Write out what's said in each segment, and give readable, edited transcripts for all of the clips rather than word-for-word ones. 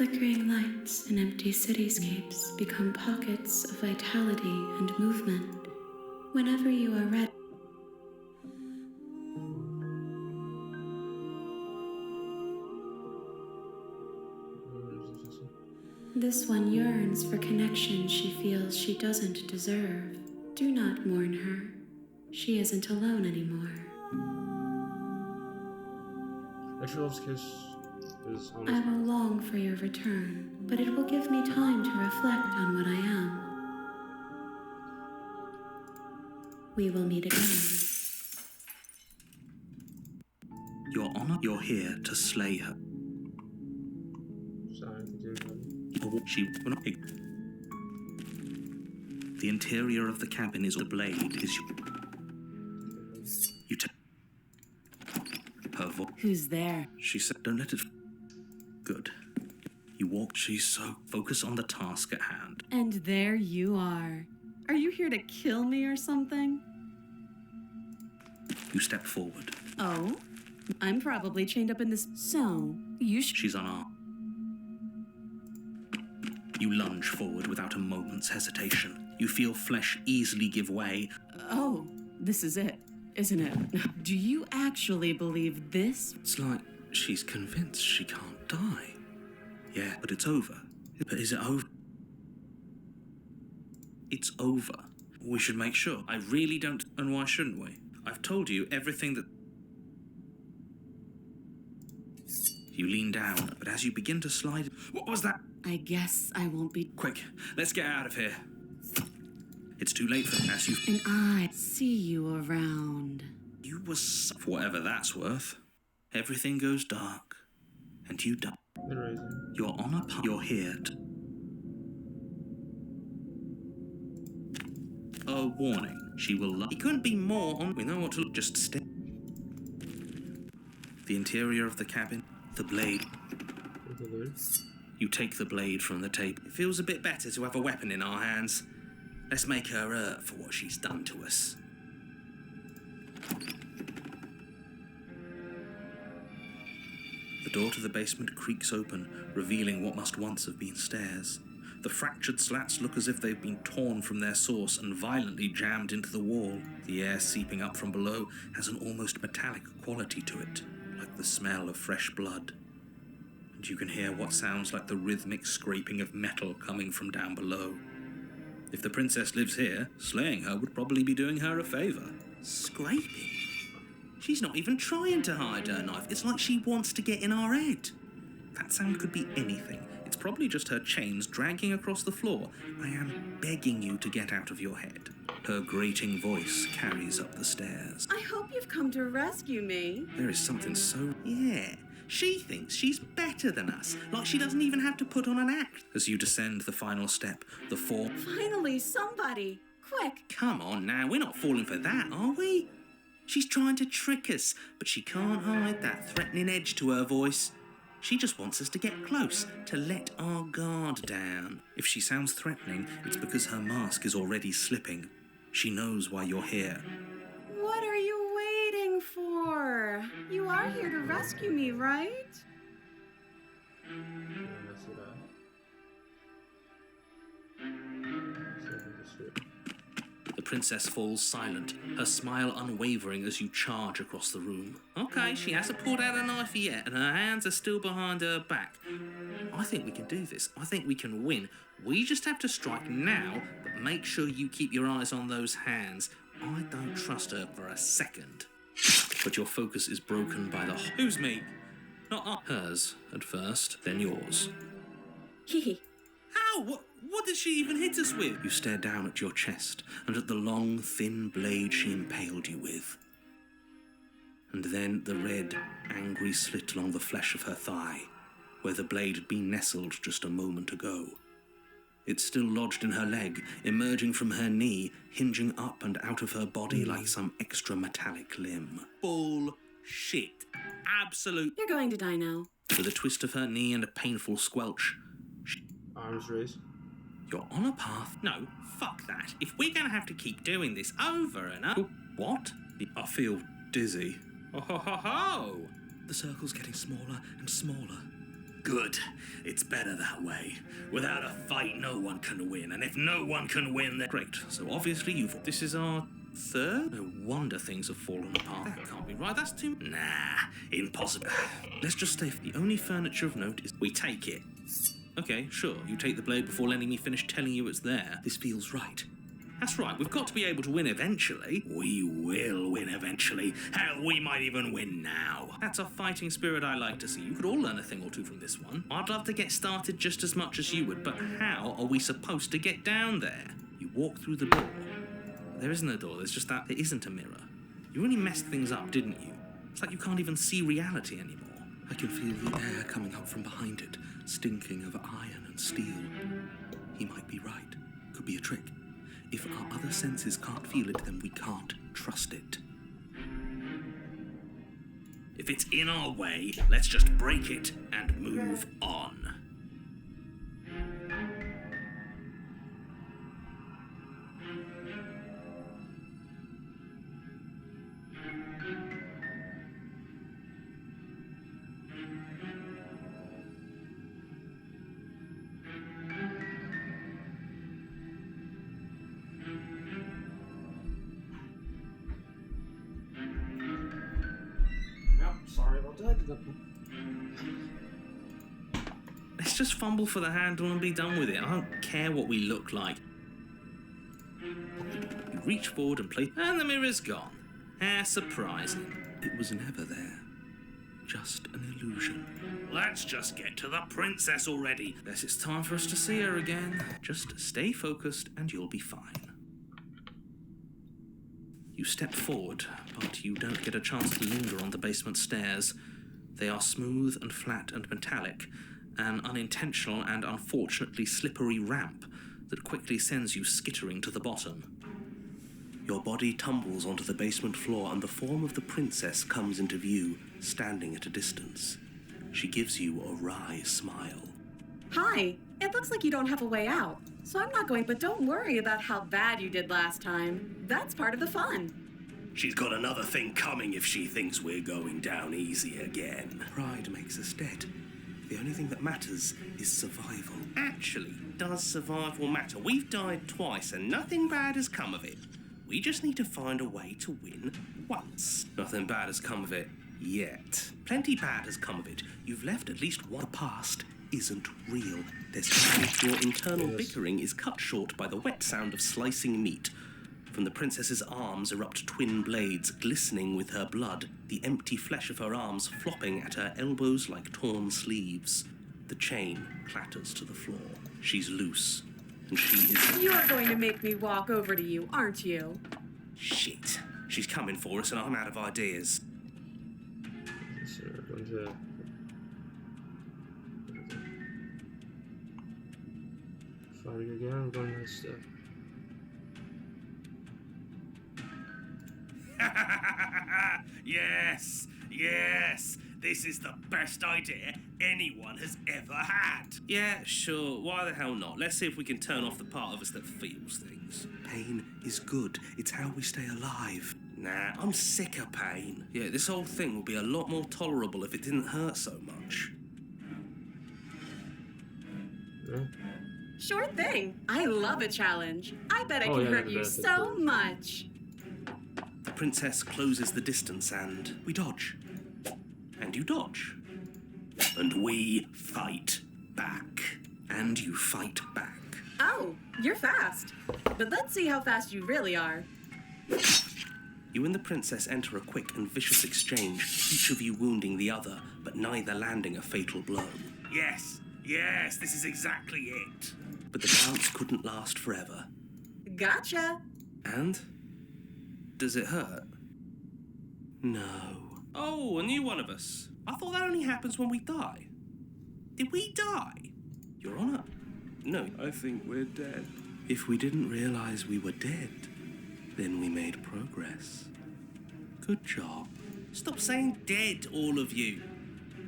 Flickering lights in empty cityscapes become pockets of vitality and movement. Whenever you are ready, this one yearns for connection she feels she doesn't deserve. Do not mourn her. She isn't alone anymore. Etriolov's kiss is honest. I will long for your return, but it will give me time to reflect on what I am. We will meet again. Your Honor, you're here to slay her. Sorry, continue. She will not. The interior of the cabin is the blade is you take her voice. Who's there? She said, "Don't let it." Good. You walk. She's so focus on the task at hand. And there you are. Are you here to kill me or something? You step forward. Oh? I'm probably chained up in this. So, you She's unarmed. You lunge forward without a moment's hesitation. You feel flesh easily give way. Oh, this is it, isn't it? Do you actually believe this? It's like she's convinced she can't die. Yeah, but it's over. But is it over? It's over. We should make sure. I really don't. And why shouldn't we? I've told you everything that... You lean down, but as you begin to slide... What was that? I guess I won't be... Quick, let's get out of here. It's too late for as you... And I see you around. You were for whatever that's worth. Everything goes dark, and you die. You're on a path. You're here to... A warning. She will He couldn't be more on... We know what to... Just stay. The interior of the cabin. The blade. You take the blade from the table. It feels a bit better to have a weapon in our hands. Let's make her hurt for what she's done to us. The door to the basement creaks open, revealing what must once have been stairs. The fractured slats look as if they've been torn from their source and violently jammed into the wall. The air seeping up from below has an almost metallic quality to it, like the smell of fresh blood. And you can hear what sounds like the rhythmic scraping of metal coming from down below. If the princess lives here, slaying her would probably be doing her a favour. Scraping? She's not even trying to hide her knife. It's like she wants to get in our head. That sound could be anything. It's probably just her chains dragging across the floor. I am begging you to get out of your head. Her grating voice carries up the stairs. I hope you've come to rescue me. There is something so... Yeah. She thinks she's better than us, like she doesn't even have to put on an act. As you descend the final step, the four... Finally, somebody! Quick! Come on now, we're not falling for that, are we? She's trying to trick us, but she can't hide that threatening edge to her voice. She just wants us to get close, to let our guard down. If she sounds threatening, it's because her mask is already slipping. She knows why you're here. What are you waiting for? You are here to rescue me, right? The princess falls silent, her smile unwavering as you charge across the room. Okay, she hasn't pulled out a knife yet, and her hands are still behind her back. I think we can do this. I think we can win. We just have to strike now, but make sure you keep your eyes on those hands. I don't trust her for a second. But your focus is broken by the... Who's me? Not hers at first, then yours. Hee. Ow! What did she even hit us with? You stare down at your chest and at the long, thin blade she impaled you with. And then the red, angry slit along the flesh of her thigh, where the blade had been nestled just a moment ago. It's still lodged in her leg, emerging from her knee, hinging up and out of her body like some extra metallic limb. Bullshit. Absolute... You're going to die now. With a twist of her knee and a painful squelch, Arms raised. You're on a path. No, fuck that. If we're going to have to keep doing this over and over... What? I feel dizzy. Oh ho ho ho! The circle's getting smaller and smaller. Good. It's better that way. Without a fight, no one can win, and if no one can win, then... Great. So obviously This is our third? No wonder things have fallen apart. That can't be right. That's too... Nah. Impossible. Let's just stay... The only furniture of note is... We take it. Okay, sure. You take the blade before letting me finish telling you it's there. This feels right. That's right, we've got to be able to win eventually. We will win eventually. Hell, we might even win now. That's a fighting spirit I like to see. You could all learn a thing or two from this one. I'd love to get started just as much as you would, but how are we supposed to get down there? You walk through the door. There isn't a door, there's just that. There isn't a mirror. You really messed things up, didn't you? It's like you can't even see reality anymore. I can feel the air coming up from behind it, stinking of iron and steel. He might be right. Could be a trick. If our other senses can't feel it, then we can't trust it. If it's in our way, let's just break it and move on. Sorry about that. Let's just fumble for the handle and be done with it. I don't care what we look like. You reach forward and play, and the mirror's gone. How surprising. It was never there. Just an illusion. Let's just get to the princess already. Guess it's time for us to see her again. Just stay focused and you'll be fine. You step forward, but you don't get a chance to linger on the basement stairs. They are smooth and flat and metallic, an unintentional and unfortunately slippery ramp that quickly sends you skittering to the bottom. Your body tumbles onto the basement floor and the form of the princess comes into view, standing at a distance. She gives you a wry smile. Hi. It looks like you don't have a way out. So I'm not going, but don't worry about how bad you did last time. That's part of the fun. She's got another thing coming if she thinks we're going down easy again. Pride makes us dead. The only thing that matters is survival. Actually, does survival matter? We've died twice and nothing bad has come of it. We just need to find a way to win once. Nothing bad has come of it yet. Plenty bad has come of it. You've left at least one. The past isn't real. Your internal bickering is cut short by the wet sound of slicing meat. From the princess's arms erupt twin blades, glistening with her blood, the empty flesh of her arms flopping at her elbows like torn sleeves. The chain clatters to the floor. She's loose, and she is... You're going to make me walk over to you, aren't you? Shit. She's coming for us, and I'm out of ideas. So we're going to... Fighting again, we're going to step. Yes, yes, this is the best idea anyone has ever had. Yeah, sure, why the hell not? Let's see if we can turn off the part of us that feels things. Pain is good, it's how we stay alive. Nah, I'm sick of pain. Yeah, this whole thing would be a lot more tolerable if it didn't hurt so much. Yeah. Sure thing. I love a challenge. I bet I can hurt you so much. The princess closes the distance and we dodge. And you dodge. And we fight back. And you fight back. Oh, you're fast. But let's see how fast you really are. You and the princess enter a quick and vicious exchange, each of you wounding the other, but neither landing a fatal blow. Yes, yes, this is exactly it. But the bounce couldn't last forever. Gotcha. And? Does it hurt? No. Oh, a new one of us. I thought that only happens when we die. Did we die? Your Honor? No. I think we're dead. If we didn't realize we were dead, then we made progress. Good job. Stop saying dead, all of you.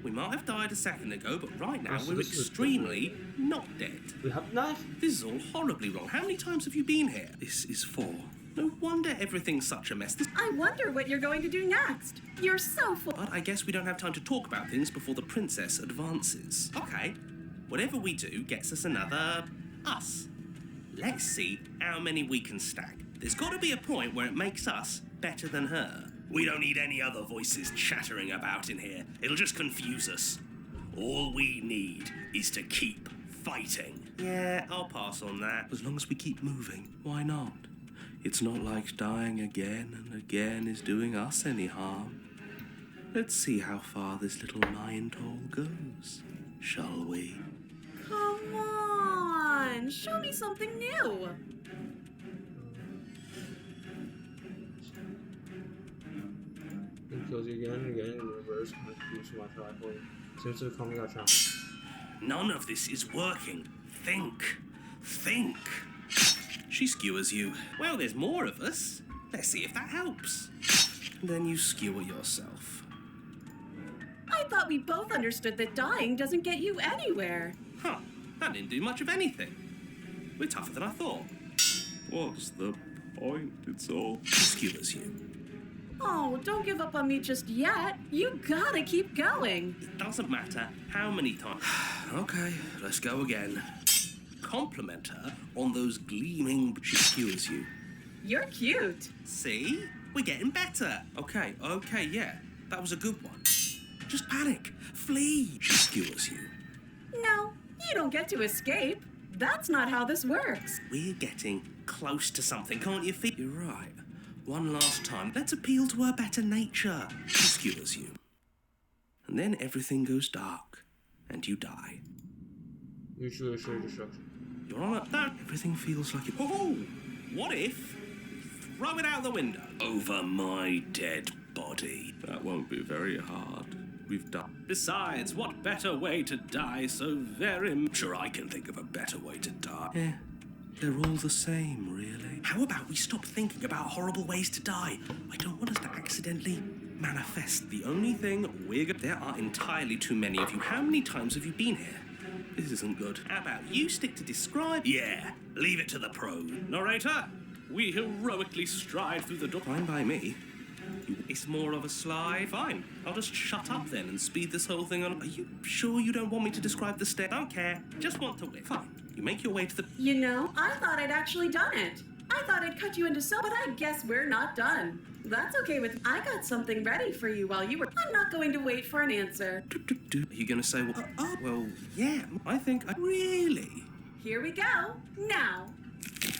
We might have died a second ago, but right now we're extremely not dead. We have knife? This is all horribly wrong. How many times have you been here? This is 4. No wonder everything's such a mess. I wonder what you're going to do next. You're so full. But I guess we don't have time to talk about things before the princess advances. Okay, whatever we do gets us another us. Let's see how many we can stack. There's got to be a point where it makes us better than her. We don't need any other voices chattering about in here. It'll just confuse us. All we need is to keep fighting. Yeah, I'll pass on that. As long as we keep moving, why not? It's not like dying again and again is doing us any harm. Let's see how far this little mind hole goes, shall we? Come on, show me something new. It kills you again and again in reverse, contribution my tripod. Seems to have come got shot. None of this is working. Think. Think. She skewers you. Well, there's more of us. Let's see if that helps. Then you skewer yourself. I thought we both understood that dying doesn't get you anywhere. Huh. That didn't do much of anything. We're tougher than I thought. What's the point? It's all. She skewers you. Oh, don't give up on me just yet. You gotta keep going. It doesn't matter how many times. Okay, let's go again. Compliment her on those gleaming. She skewers you. You're cute. See? We're getting better. Okay, yeah. That was a good one. Just panic. Flee. She skewers you. No, you don't get to escape. That's not how this works. We're getting close to something, can't you feel? You're right. One last time. Let's appeal to her better nature. She skewers you. And then everything goes dark. And you die. Mutually assured destruction. You're on a... No. Everything feels like it. Oh, what if we throw it out the window? Over my dead body. That won't be very hard. We've done. Besides, what better way to die so very... Sure, I can think of a better way to die. Yeah, they're all the same, really. How about we stop thinking about horrible ways to die? I don't want us to accidentally manifest the only thing There are entirely too many of you. How many times have you been here? This isn't good. How about you stick to describe? Yeah, leave it to the pro. Narrator, we heroically stride through the door. Fine by me. It's more of a slide. Fine. I'll just shut up then and speed this whole thing on. Are you sure you don't want me to describe the step? Don't care. Just want to win. Fine. You make your way to the... You know, I thought I'd actually done it. I thought I'd cut you into so, but I guess we're not done. That's okay with... I got something ready for you while you were... I'm not going to wait for an answer. Are you gonna say what? Well, yeah. I think I... Really? Here we go. Now.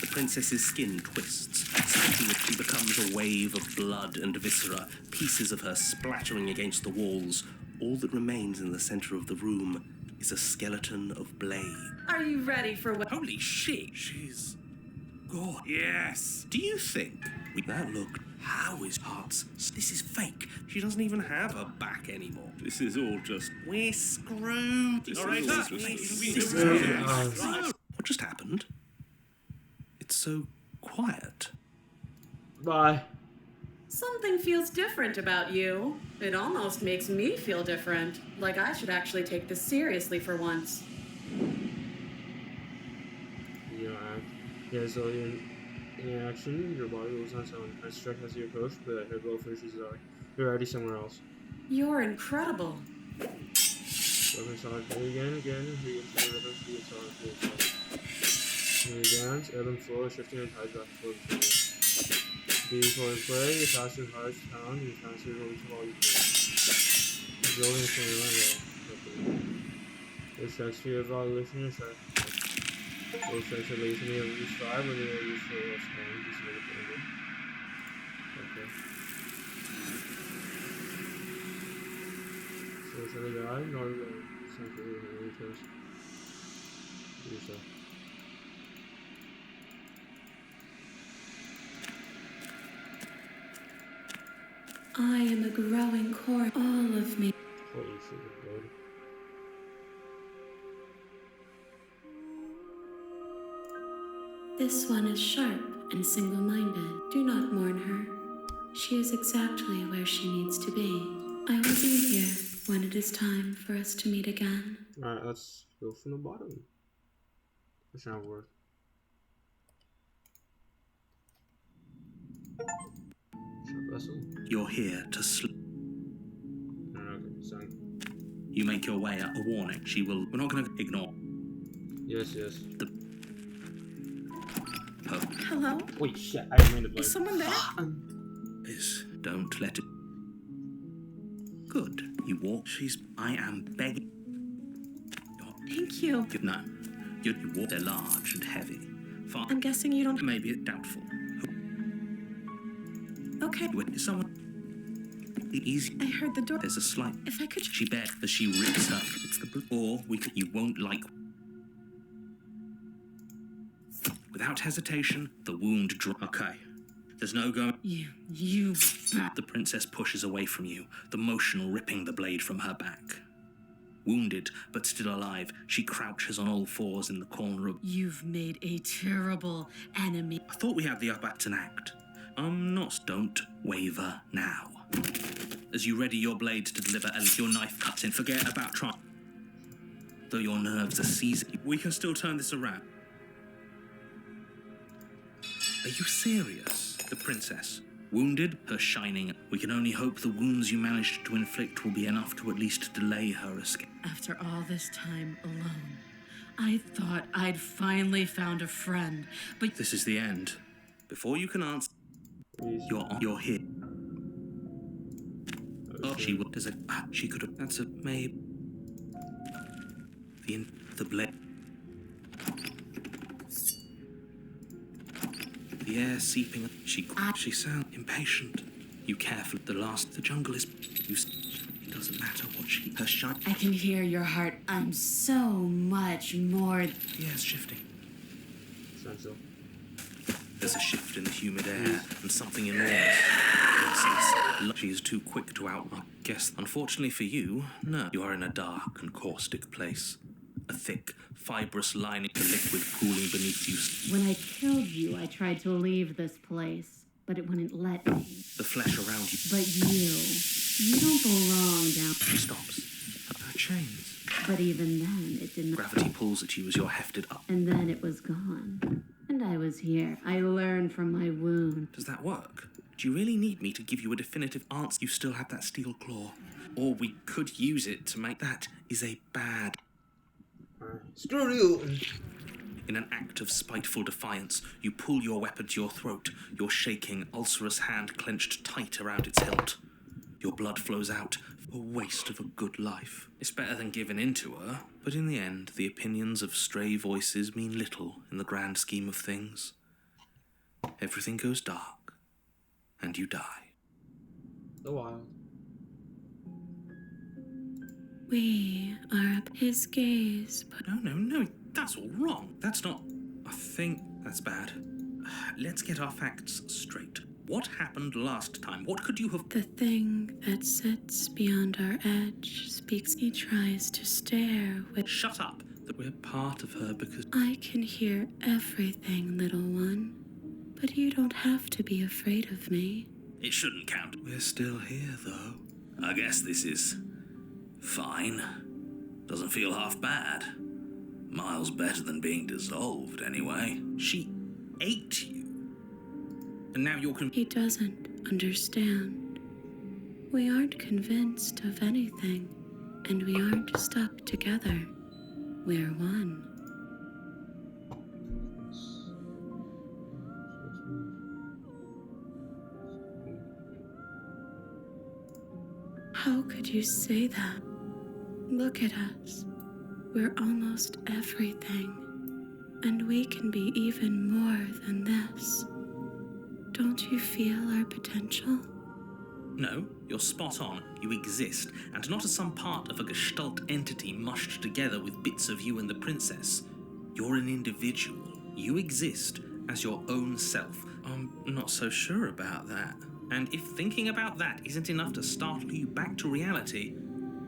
The princess's skin twists, something that she becomes a wave of blood and viscera, pieces of her splattering against the walls. All that remains in the center of the room is a skeleton of Blade. Are you ready for what... Holy shit. She's gone. Yes. Do you think that look? How is Hearts? This is fake. She doesn't even have a back anymore. This is all just. We're screwed. Narrator, what just happened? It's so quiet. Bye. Something feels different about you. It almost makes me feel different. Like I should actually take this seriously for once. You don't act. Yeah, so in action, your body moves on its own. I strike as you approach, but her blow finishes dark. You're already somewhere else. You're incredible. Weapon solid play again, here you see the rhythm, speed solid play. When you dance, ebb and flow, shifting your tides back and forth between you. Before you play, your faster heart's pound, you faster roll to all you can. Building from your level. Your strikes for your evolution, your strike. Those strikes are lazy to use 5 when they are used for less time, just make it over. Okay. So it's other guy, not a something really close. Do so. I am a growing core, all of me. Holy shit, Lord. This one is sharp and single-minded. Do not mourn her. She is exactly where she needs to be. I will be here when it is time for us to meet again. Alright, let's go from the bottom. Which not work. Short vessel. You're here to sleep. Okay, so You make your way up. A warning. She will. We're not going to ignore yes. her. Hello? Wait, shit! I didn't mean to play. Is someone there? This. Don't let it. Good. You walk. I am begging. Thank you. No. You walk. They're large and heavy. Far. I'm guessing you don't. Maybe it's doubtful. Okay. Is someone. Easy. I heard the door. There's a slight. If I could. She bet as she rips up. It's the. Or we could. You won't like. Without hesitation, the wound Okay. There's no going. You. The princess pushes away from you, the motion ripping the blade from her back. Wounded, but still alive, she crouches on all fours in the corner of. You've made a terrible enemy. I thought we had the upper to act. Don't waver now. As you ready your blade to deliver, and your knife cuts in, forget about trying. Though your nerves are seizing, we can still turn this around. Are you serious? The princess. Wounded, her shining. We can only hope the wounds you managed to inflict will be enough to at least delay her escape. After all this time alone, I thought I'd finally found a friend, but This is the end. Before you can answer, you're here. Oh, she will. She could have. That's a maybe. The blade. The air seeping. She sounds impatient. You careful. The jungle is. It doesn't matter what her shine. I can hear your heart. I'm so much more. The air's shifting. Essential. There's a shift in the humid air, and something enormous. She is too quick to outrun. Guess, unfortunately for you, no. You are in a dark and caustic place. A thick, fibrous lining of liquid pooling beneath you. When I killed you, I tried to leave this place, but it wouldn't let me. The flesh around you But you don't belong down. stops. Her chains. But even then, it didn't. Gravity pulls at you as you're hefted up. And then it was gone. And I was here. I learned from my wound. Does that work? Do you really need me to give you a definitive answer? You still have that steel claw. Or we could use it to make that is a bad. Screw you! In an act of spiteful defiance, you pull your weapon to your throat, your shaking, ulcerous hand clenched tight around its hilt. Your blood flows out, a waste of a good life. It's better than giving in to her, but in the end, the opinions of stray voices mean little in the grand scheme of things. Everything goes dark, and you die. The wild. We are up his gaze, but No, that's all wrong. That's not. I think that's bad. Let's get our facts straight. What happened last time? What could you have. the thing that sits beyond our edge speaks. He tries to stare with. Shut up! That we're part of her because. I can hear everything, little one. But you don't have to be afraid of me. It shouldn't count. We're still here, though. I guess this is. fine. Doesn't feel half bad. Miles better than being dissolved, anyway. She ate you. And now you're He doesn't understand. We aren't convinced of anything, and we aren't stuck together. We're one. How could you say that? Look at us. We're almost everything, and we can be even more than this. Don't you feel our potential? No, you're spot on. You exist, and not as some part of a gestalt entity mushed together with bits of you and the princess. You're an individual. You exist as your own self. I'm not so sure about that. And if thinking about that isn't enough to startle you back to reality,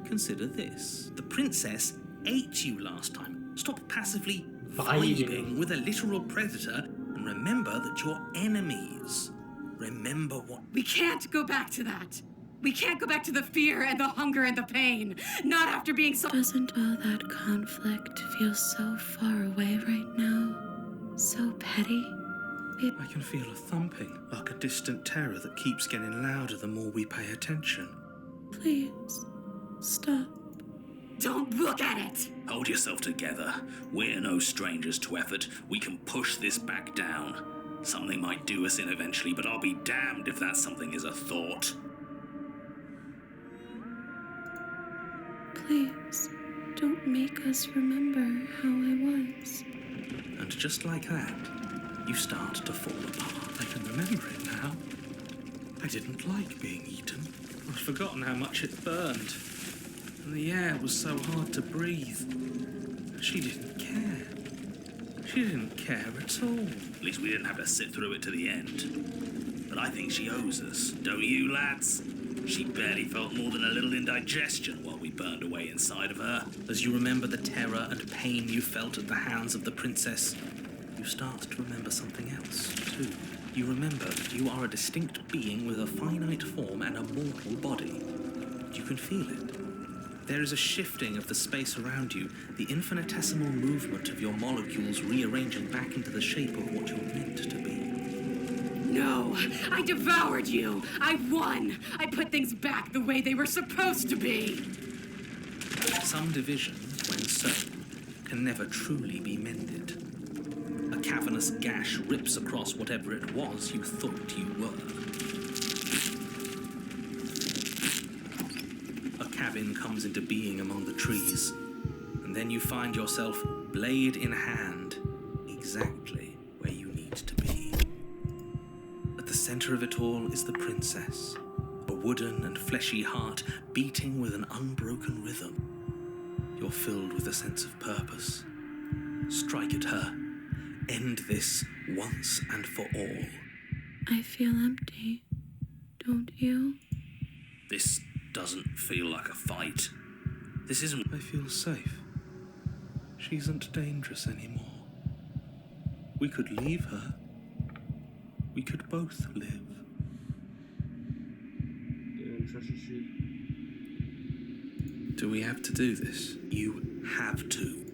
consider this. The princess ate you last time. Stop passively vibing with a literal predator and remember that you're enemies. Remember what. We can't go back to that. We can't go back to the fear and the hunger and the pain. Not after being so. Doesn't all that conflict feel so far away right now? So petty? I can feel a thumping, like a distant terror that keeps getting louder the more we pay attention. Please, stop. Don't look at it! Hold yourself together. We're no strangers to effort. We can push this back down. Something might do us in eventually, but I'll be damned if that something is a thought. Please, don't make us remember how I was. And just like that, you start to fall apart. I can remember it now. I didn't like being eaten. I'd forgotten how much it burned. And the air was so hard to breathe. She didn't care. She didn't care at all. At least we didn't have to sit through it to the end. But I think she owes us, don't you, lads? She barely felt more than a little indigestion while we burned away inside of her. As you remember the terror and pain you felt at the hands of the princess, you start to remember something else, too. You remember that you are a distinct being with a finite form and a mortal body. You can feel it. There is a shifting of the space around you, the infinitesimal movement of your molecules rearranging back into the shape of what you're meant to be. No, I devoured you. I won. I put things back the way they were supposed to be. Some division, when sown, can never truly be mended. A cavernous gash rips across whatever it was you thought you were. A cabin comes into being among the trees, and then you find yourself blade in hand, exactly where you need to be. At the center of it all is the princess, a wooden and fleshy heart beating with an unbroken rhythm. You're filled with a sense of purpose. Strike at her. End this once and for all. I feel empty, don't you? This doesn't feel like a fight. This isn't... I feel safe. She isn't dangerous anymore. We could leave her. We could both live. Do we have to do this? You have to.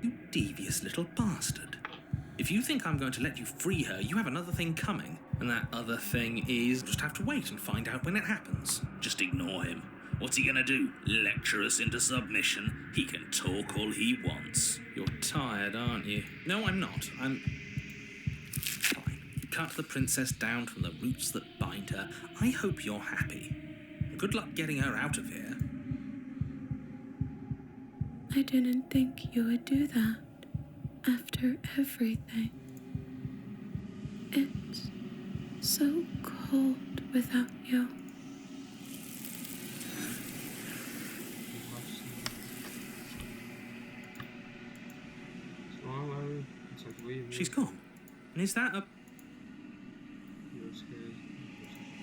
You devious little bastard. If you think I'm going to let you free her, you have another thing coming. And that other thing is just have to wait and find out when it happens. Just ignore him. What's he gonna do? Lecture us into submission? He can talk all he wants. You're tired, aren't you? No, I'm not. I'm... Fine. Cut the princess down from the roots that bind her. I hope you're happy. Good luck getting her out of here. I didn't think you would do that after everything. It's so cold without you. She's gone. And is that a...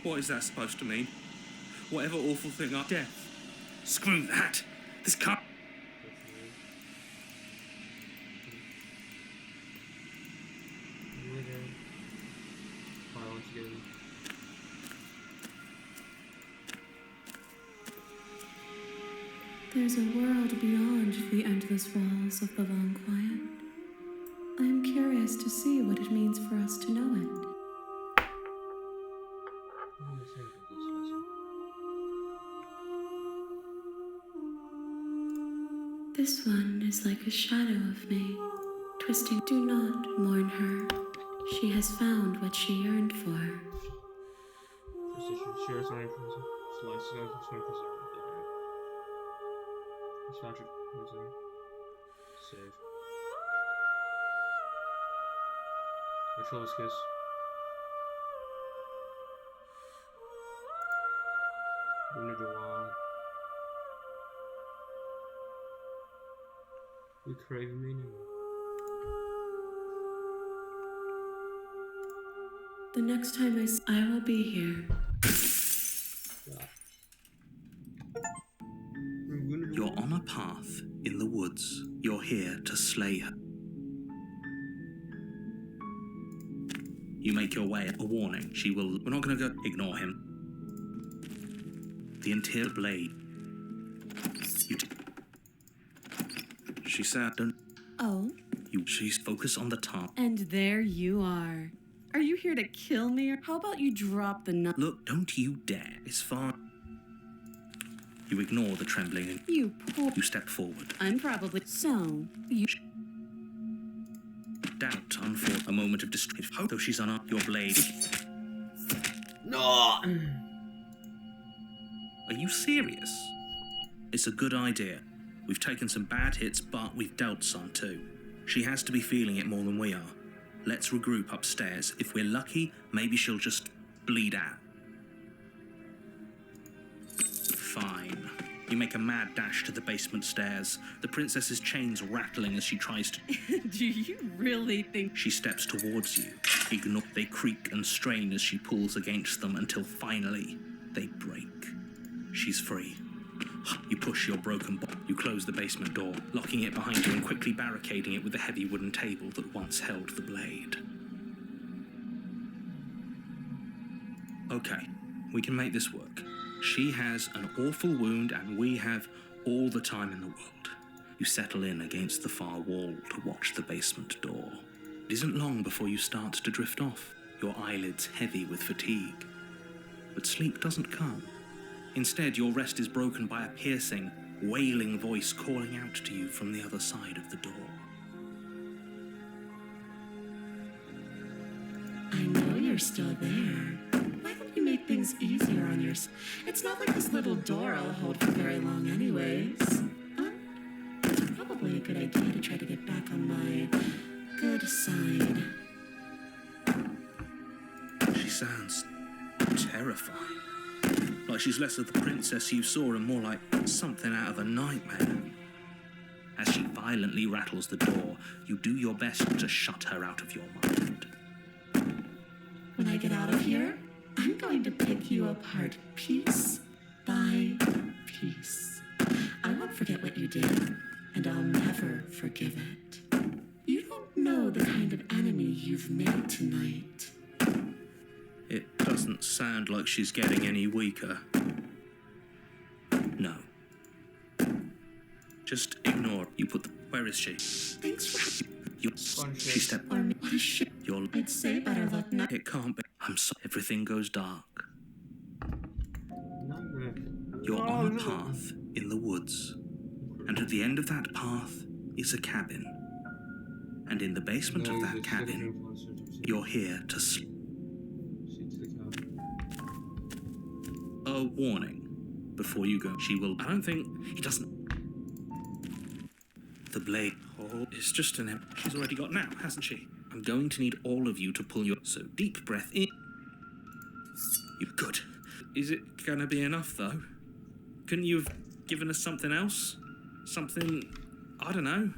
What is that supposed to mean? Whatever awful thing I... Death. Screw that. This can't... There's a world beyond the endless walls of the long quiet. I am curious to see what it means for us to know it. This one is like a shadow of me, twisting. Do not mourn her. She has found what she yearned for. Save. Controller's kiss. Wounded a while. We crave meaning. The next time I will be here. You're on a path in the woods. You're here to slay her. You make your way. A warning. She will... We're not going to go... Ignore him. The interior blade. She said, don't... Oh, She's focus on the task. and there you are. Are you here to kill me? Or how about you drop the knife? Look, don't you dare. It's fine. You ignore the trembling and You poor. you step forward. I'm probably. So, you. Doubt unfold. A moment of distress. Though she's unarmed, your blade. No! Are you serious? It's a good idea. We've taken some bad hits, but we've dealt some too. She has to be feeling it more than we are. Let's regroup upstairs. If we're lucky, maybe she'll just bleed out. Fine. You make a mad dash to the basement stairs, the princess's chains rattling as she tries to... Do you really think? She steps towards you. Ignore. They creak and strain as she pulls against them until finally they break. She's free. You push your broken body. You close the basement door, locking it behind you and quickly barricading it with the heavy wooden table that once held the blade. Okay, we can make this work. She has an awful wound and we have all the time in the world. You settle in against the far wall to watch the basement door. It isn't long before you start to drift off, your eyelids heavy with fatigue. But sleep doesn't come. Instead, your rest is broken by a piercing, wailing voice calling out to you from the other side of the door. I know you're still there. Why don't you make things easier on yourself? It's not like this little door I'll hold for very long anyways. Huh? It's probably a good idea to try to get back on my good side. She sounds terrifying. Like she's less of the princess you saw and more like something out of a nightmare. As she violently rattles the door, you do your best to shut her out of your mind. When I get out of here, I'm going to pick you apart piece by piece. I won't forget what you did, and I'll never forgive it. You don't know the kind of enemy you've made tonight. It doesn't sound like she's getting any weaker. No. Just ignore. You put the... Where is she? Thanks for... She stepped... Or what a shit. You're... I'd say better luck now. It can't be. I'm sorry. Everything goes dark. You're on a path in the woods. And at the end of that path is a cabin. And in the basement of that cabin, you're here to sleep. A warning. Before you go, she will... I don't think... He doesn't... The blade... Oh, it's just an... She's already got an out, hasn't she? I'm going to need all of you to pull your... So, deep breath in. You good. Is it going to be enough, though? Couldn't you have given us something else? Something... I don't know.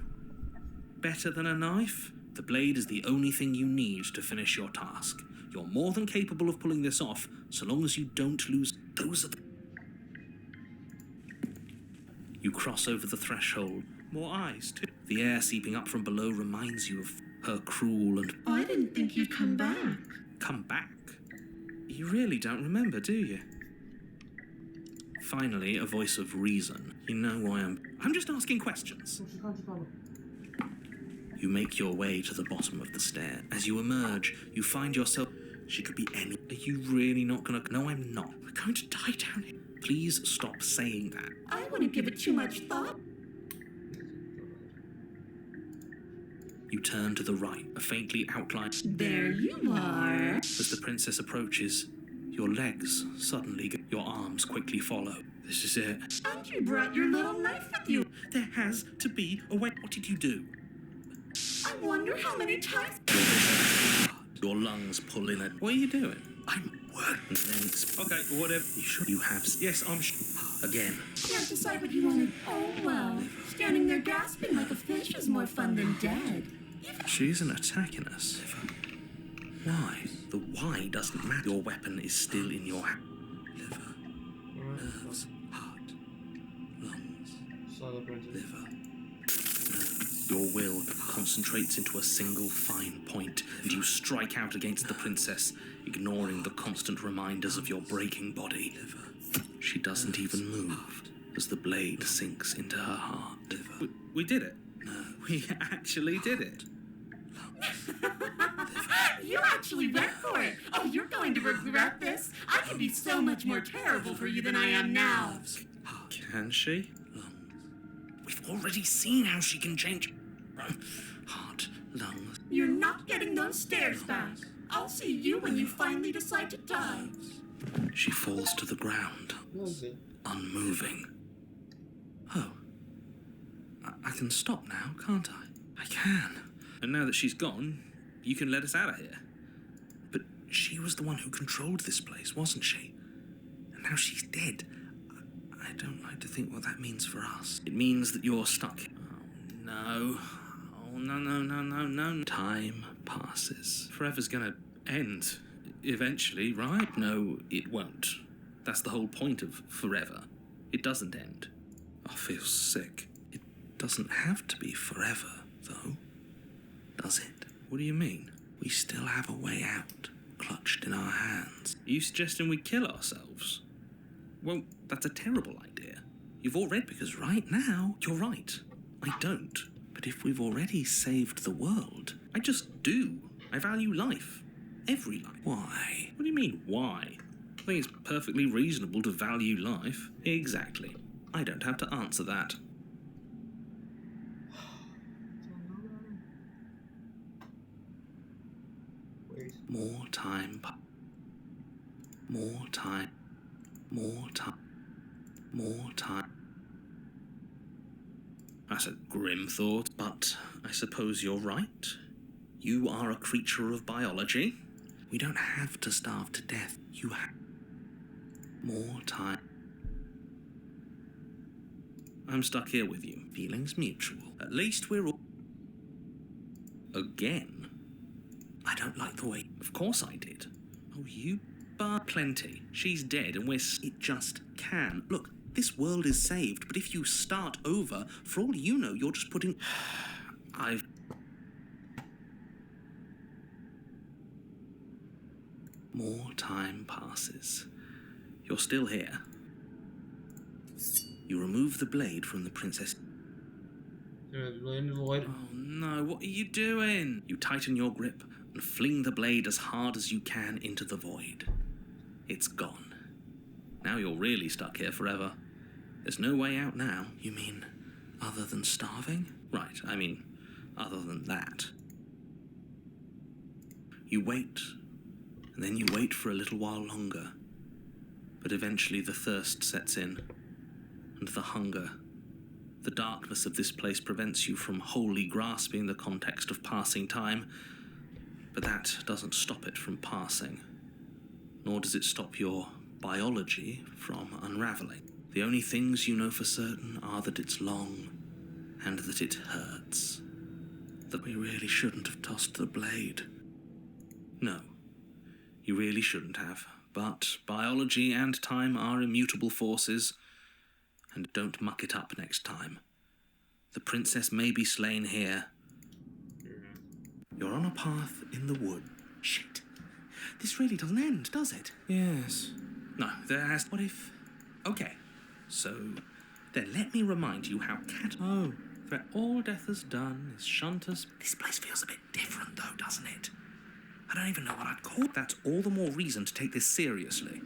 Better than a knife? The blade is the only thing you need to finish your task. You're more than capable of pulling this off, so long as you don't lose... Those are the... You cross over the threshold. More eyes, too. The air seeping up from below reminds you of her cruel and... Oh, I didn't think you'd come back. Come back? You really don't remember, do you? Finally, a voice of reason. You know why I'm just asking questions. You make your way to the bottom of the stair. As you emerge, you find yourself... She could be any... Are you really not gonna... No, I'm not. We're going to die down here. Please stop saying that. I wouldn't give it too much thought. You turn to the right, a faintly outlined... There you are. As the princess approaches, your legs suddenly... Your arms quickly follow. This is it. And you brought your little knife with you. There has to be a way... What did you do? I wonder how many times... Your lungs pull in it. What are you doing? I'm working. Okay, whatever. You sure you have... Yes, I'm sure. Again. Can't decide what you wanted. Oh, well. Standing there gasping like a fish is more fun than dead. She isn't attacking us. Why? The why doesn't matter. Your weapon is still in your hand. Liver, nerves, heart, lungs, liver. Your will concentrates into a single fine point, and you strike out against the princess, ignoring the constant reminders of your breaking body. She doesn't even move as the blade sinks into her heart. We did it. No, We actually did it. You actually went for it. Oh, you're going to regret this. I can be so much more terrible for you than I am now. Can she? We've already seen how she can change heart, lungs. You're not getting those stairs back. I'll see you when you finally decide to die. She falls to the ground, Lovely. unmoving. Oh. I can stop now, can't I? I can. And now that she's gone, you can let us out of here. But she was the one who controlled this place, wasn't she? And now she's dead. I don't like to think what that means for us. It means that you're stuck. Oh, no. Oh, no. Time passes. Forever's gonna end. Eventually, right? No, it won't. That's the whole point of forever. It doesn't end. I feel sick. It doesn't have to be forever, though. Does it? What do you mean? We still have a way out, clutched in our hands. Are you suggesting we kill ourselves? Well, that's a terrible idea. You've already... Because right now, you're right. I don't. But if we've already saved the world, I just do. I value life. Every life. Why? What do you mean, why? I think it's perfectly reasonable to value life. Exactly. I don't have to answer that. Wait. More time. More time. More time. More time. That's a grim thought, but I suppose you're right. You are a creature of biology. We don't have to starve to death. You have more time. I'm stuck here with you. Feelings mutual. At least we're all... Again? I don't like the way... Of course I did. Oh, you bar plenty. She's dead and It just can. Look, this world is saved, but if you start over, for all you know, you're just putting... More time passes. You're still here. You remove the blade from the princess... In the void. Oh no, what are you doing? You tighten your grip and fling the blade as hard as you can into the void. It's gone. Now you're really stuck here forever. There's no way out now. You mean other than starving? Right, I mean other than that. You wait, and then you wait for a little while longer. But eventually the thirst sets in, and the hunger. The darkness of this place prevents you from wholly grasping the context of passing time, but that doesn't stop it from passing. Nor does it stop your biology from unraveling. The only things you know for certain are that it's long and that it hurts. That we really shouldn't have tossed the blade. No, you really shouldn't have. But biology and time are immutable forces, and don't muck it up next time. The princess may be slain here. You're on a path in the wood. Shit. This really doesn't end, does it? Yes. No, there has... What if... Okay. So, then let me remind you how Oh, that all death has done is shunt us... This place feels a bit different, though, doesn't it? I don't even know what I'd call it. That's all the more reason to take this seriously.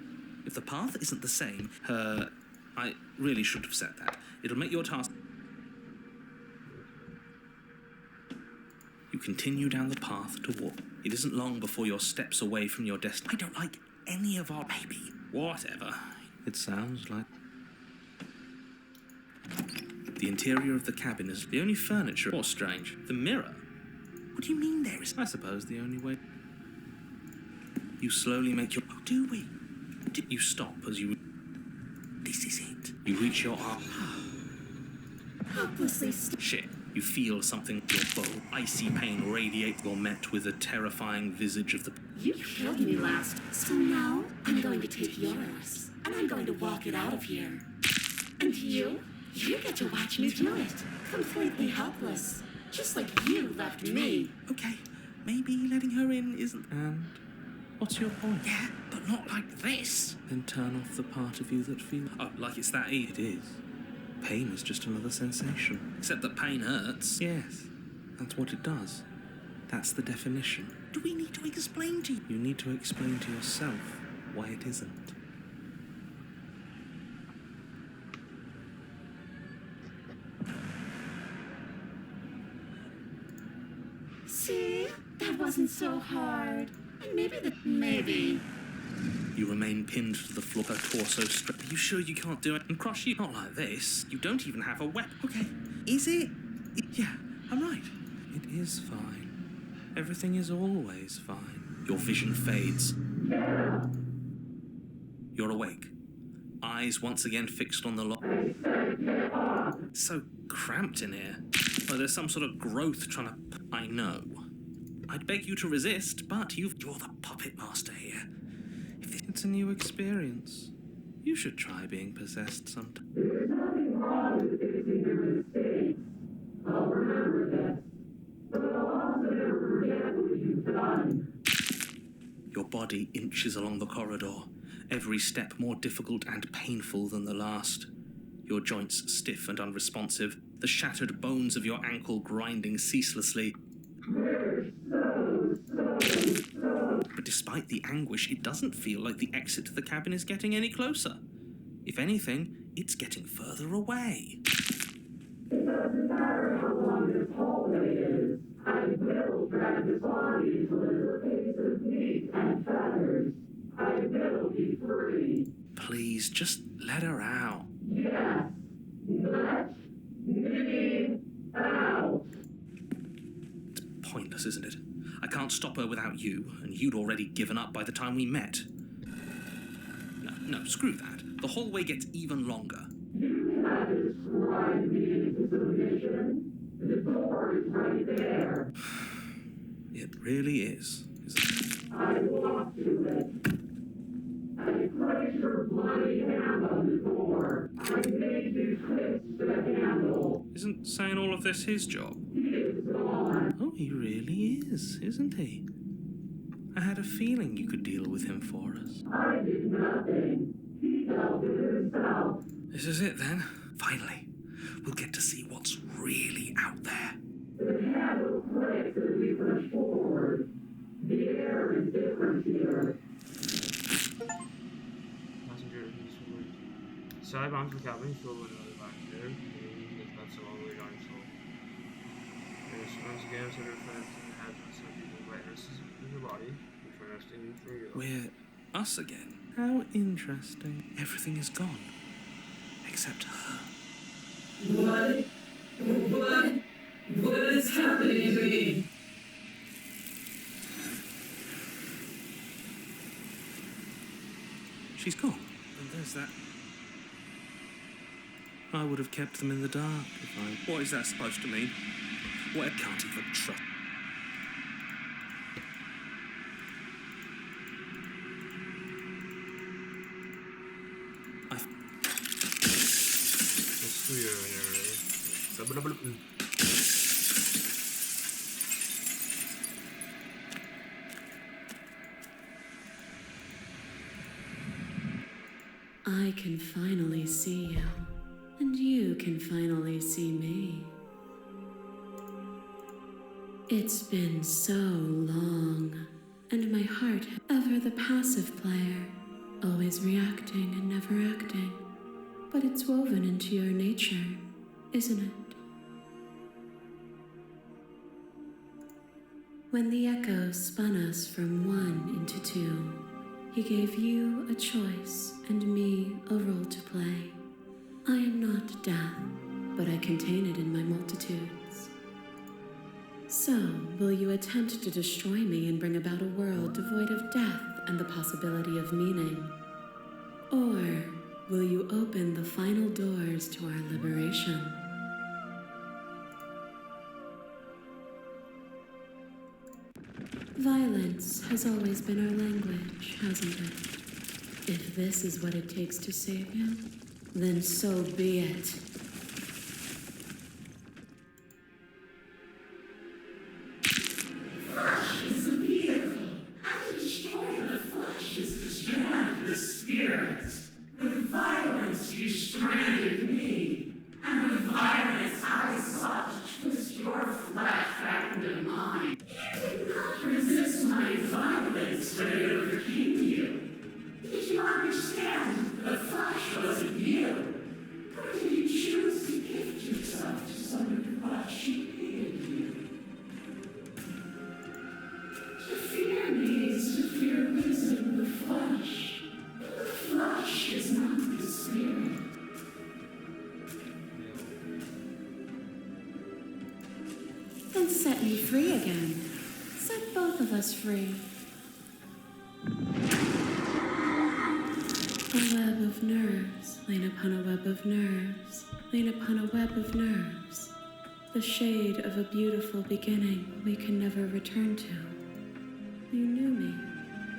If the path isn't the same, I really shouldn't have said that. It'll make your task... You continue down the path to walk. It isn't long before you're steps away from your destiny. I don't like any of our baby. Whatever. It sounds like... The interior of the cabin is the only furniture. Or strange. The mirror. What do you mean there is... I suppose the only way... You slowly make your... Oh, do we? You stop as you... This is it. You reach your arm. Hopelessly Shit. You feel something in your bowl. Icy pain radiate. You're met with a terrifying visage of the... You killed me last, so now I'm going to take yours, and I'm going to walk it out of here. And you get to watch me do it, completely helpless, just like you left me. Okay, maybe letting her in isn't... And what's your point? Yeah, but not like this. Then turn off the part of you that feels... Oh, like it's that easy. It is. Pain is just another sensation. Except that pain hurts. Yes, That's what it does. That's the definition. Do we need to explain to you? You need to explain to yourself why it isn't. See? That wasn't so hard. And maybe. You remain pinned to the floor, her torso straight. Are you sure you can't do it? And Crush, you not like this. You don't even have a weapon. Okay, is it? Yeah, I'm right. It is fine. Everything is always fine. Your vision fades. You're awake. Eyes once again fixed on the lock. So cramped in here. Like there's some sort of growth trying to... I know. I'd beg you to resist, but you're the puppet master here. It's a new experience. You should try being possessed sometime. There's nothing wrong with fixing your mistakes. I'll remember that. But I'll also never forget what you've done. Your body inches along the corridor, every step more difficult and painful than the last. Your joints stiff and unresponsive, the shattered bones of your ankle grinding ceaselessly. But despite the anguish, it doesn't feel like the exit to the cabin is getting any closer. If anything, it's getting further away. It doesn't matter how long this hallway is. I will drag this body to a piece of meat and feathers. I will be free. Please, just let her out. Yes. Let me out. It's pointless, isn't it? I can't stop her without you, and you'd already given up by the time we met. No, screw that. The hallway gets even longer. You have described me into submission. The door is right there. It really is, isn't it? I walk to it. I place your bloody hand on the door. I made you twist the handle. Isn't saying all of this his job? It's gone. Oh, he really is, isn't he? I had a feeling you could deal with him for us. I did nothing. He dealt with himself. This is it then. Finally, we'll get to see what's really out there. The handle clicks as we push forward. The air is different here. Passenger peacefully. Side onto the cabin, filled with another passenger. Maybe if that's all the way down so. Yes, once again, so they're planting has some people viruses in your body. Interesting for you. We're us again. How interesting. Everything is gone. Except her. What is happening to me? She's gone. And there's that. I would have kept them in the dark if I... What is that supposed to mean? What, I can't even trust. It's clear in here, really. I can finally see you, and you can finally see me. It's been so long, and my heart, ever the passive player, always reacting and never acting. But it's woven into your nature, isn't it? When the echo spun us from one into two, he gave you a choice and me a role to play. I am not death, but I contain it in my multitudes. So, will you attempt to destroy me and bring about a world devoid of death and the possibility of meaning? Or will you open the final doors to our liberation? Violence has always been our language, hasn't it? If this is what it takes to save you, then so be it. Flesh is a vehicle. To destroy the flesh is to strand the spirit. With violence you stranded me, and with violence I sought to twist your flesh free again. Set both of us free. A web of nerves, lain upon a web of nerves, lain upon a web of nerves. The shade of a beautiful beginning we can never return to. You knew me,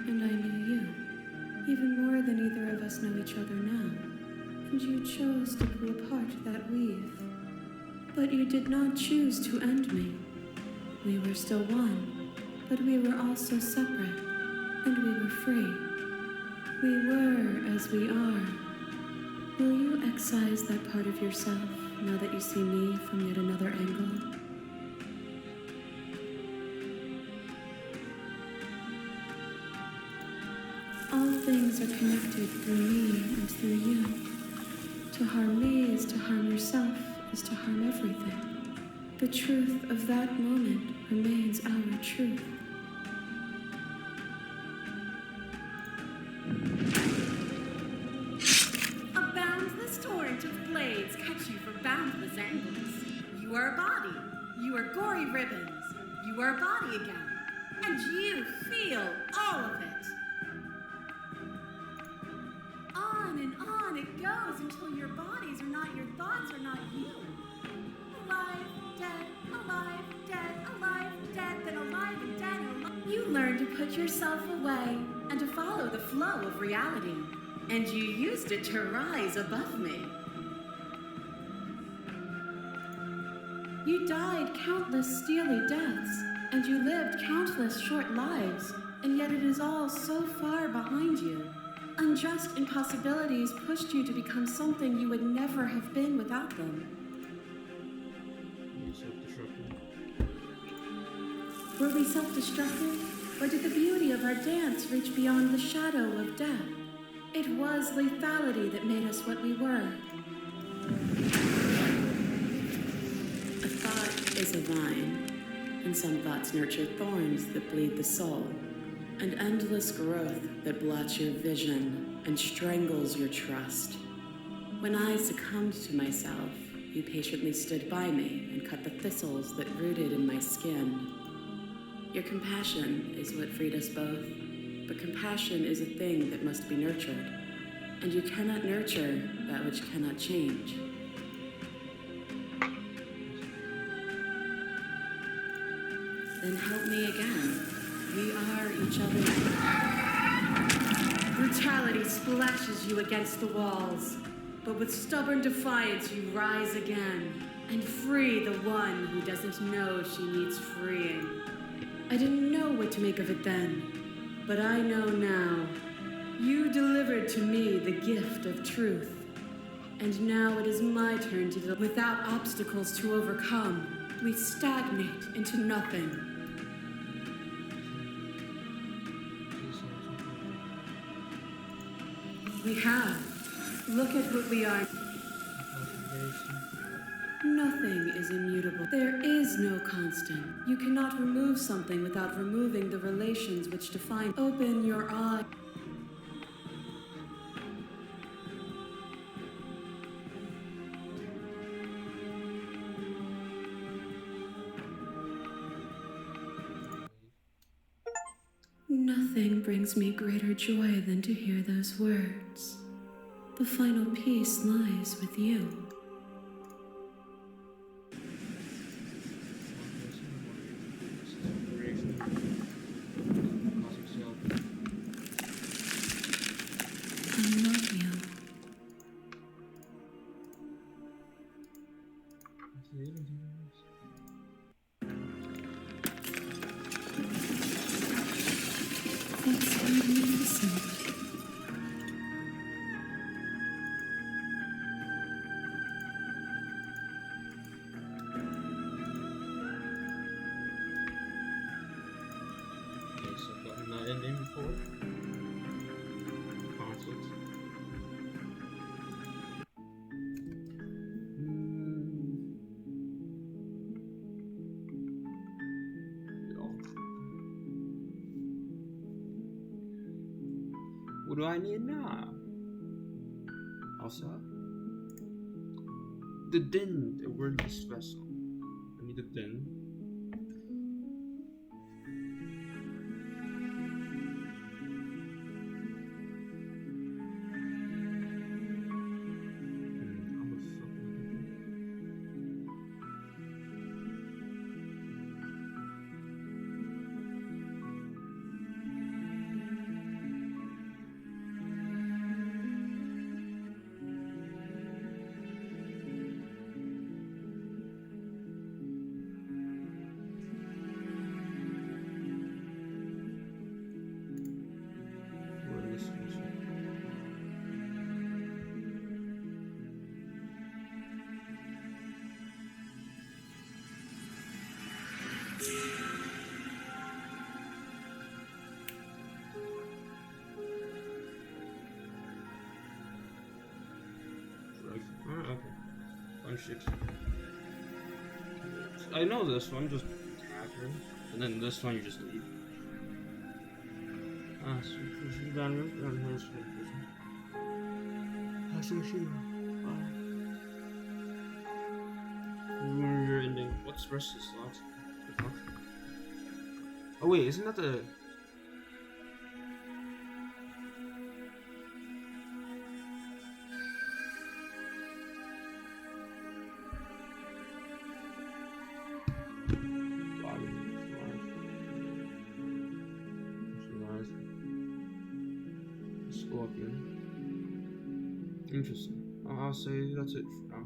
and I knew you, even more than either of us know each other now. And you chose to pull apart that weave. But you did not choose to end me. We were still one, but we were also separate, and we were free. We were as we are. Will you excise that part of yourself now that you see me from yet another angle? All things are connected through me and through you. To harm me is to harm yourself, is to harm everything. The truth of that moment remains our truth. A boundless torrent of blades cut you from boundless angles. You are a body. You are gory ribbons. You are a body again. And you feel all of it. On it goes until your bodies are not your thoughts, are not you. Alive, dead, then alive and dead and alive. You learn to put yourself away and to follow the flow of reality. And you used it to rise above me. You died countless steely deaths, and you lived countless short lives, and yet it is all so far behind you. Unjust impossibilities pushed you to become something you would never have been without them. Were we self-destructive, or did the beauty of our dance reach beyond the shadow of death? It was lethality that made us what we were. A thought is a vine, and some thoughts nurture thorns that bleed the soul. And endless growth that blots your vision and strangles your trust. When I succumbed to myself, you patiently stood by me and cut the thistles that rooted in my skin. Your compassion is what freed us both, but compassion is a thing that must be nurtured, and you cannot nurture that which cannot change. Then help me again. We are each other's. Brutality splashes you against the walls, but with stubborn defiance you rise again and free the one who doesn't know she needs freeing. I didn't know what to make of it then, but I know now. You delivered to me the gift of truth, and now it is my turn to deliver. Without obstacles to overcome, we stagnate into nothing. We have. Look at what we are. Nothing is immutable. There is no constant. You cannot remove something without removing the relations which define. Open your eye. Nothing brings me greater joy than to hear those words. The final peace lies with you. I love you. That's magnificent. Ending before conflict. What do I need now? Also, the din, the wordless vessel. I need a din. 26. I know this one, just attack her. And then this one, you just leave. Ah, so damage and his vision. You're ending. What's the rest of the slots? Oh wait, isn't that the... Scorpion. Interesting. I'll say that's it for now.